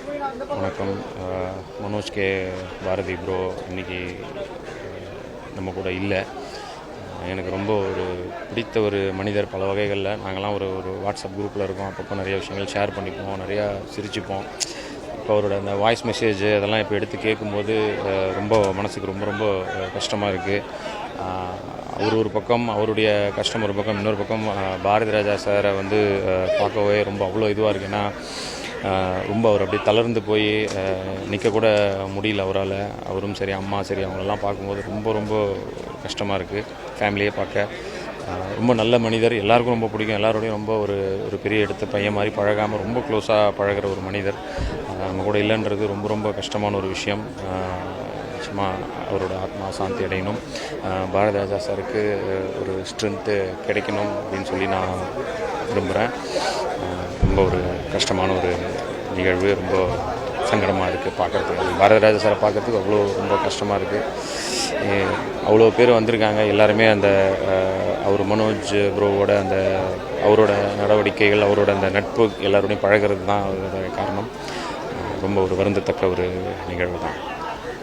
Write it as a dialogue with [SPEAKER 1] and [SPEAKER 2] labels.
[SPEAKER 1] வணக்கம். Manoj K Bharathi bro இன்னைக்கு நம்ம கூட இல்லை. எனக்கு ரொம்ப ஒரு பிடித்த ஒரு மனிதர். பல வகைகளில் நாங்கள்லாம் ஒரு ஒரு வாட்ஸ்அப் குரூப்பில் இருக்கோம். அப்பப்போ நிறைய விஷயங்கள் ஷேர் பண்ணிப்போம், நிறையா சிரிச்சுப்போம். இப்போ அவரோட அந்த வாய்ஸ் மெசேஜ் அதெல்லாம் இப்போ எடுத்து கேட்கும்போது ரொம்ப மனசுக்கு ரொம்ப ரொம்ப கஷ்டமாக இருக்குது. அவர் ஒரு பக்கம், அவருடைய கஷ்டம் ஒரு பக்கம், இன்னொரு பக்கம் பாரதி ராஜா சாரை வந்து பார்க்கவே ரொம்ப அவ்வளோ இதுவாக இருக்குது. ஏன்னா ரொம்ப அவர் அப்படியே தளர்ந்து போய் நிற்கக்கூட முடியல அவரால். அவரும் சரி, அம்மா சரி, அவங்களெல்லாம் பார்க்கும்போது ரொம்ப ரொம்ப கஷ்டமாக இருக்குது. ஃபேமிலியே பார்க்க ரொம்ப நல்ல மனிதர், எல்லாருக்கும் ரொம்ப பிடிக்கும். எல்லாரோடையும் ரொம்ப ஒரு ஒரு பெரிய எடுத்த பையன் மாதிரி பழகாமல் ரொம்ப க்ளோஸாக பழகிற ஒரு மனிதர் நம்ம கூட இல்லைன்றது ரொம்ப ரொம்ப கஷ்டமான ஒரு விஷயம். நிச்சயமாக அவரோட ஆத்மா சாந்தி அடையணும். பாரதி ராஜா சாருக்கு ஒரு ஸ்ட்ரென்த்து கிடைக்கணும் அப்படின்னு சொல்லி நான் விரும்புகிறேன். ரொம்ப ஒரு கஷ்டமான ஒரு நிகழ்வு, ரொம்ப சங்கடமாக இருக்குது பார்க்குறதுக்கு. பாரதி ராஜா சாரை பார்க்குறதுக்கு அவ்வளோ ரொம்ப கஷ்டமாக இருக்குது. அவ்வளோ பேர் வந்திருக்காங்க. எல்லாருமே அந்த அவர் மனோஜ் ப்ரோவோட அந்த அவரோட நடவடிக்கைகள், அவரோட அந்த நட்பு, எல்லாரோடையும் பழகிறது தான் அதோட காரணம். ரொம்ப ஒரு வருந்தத்தக்க ஒரு நிகழ்வு தான்.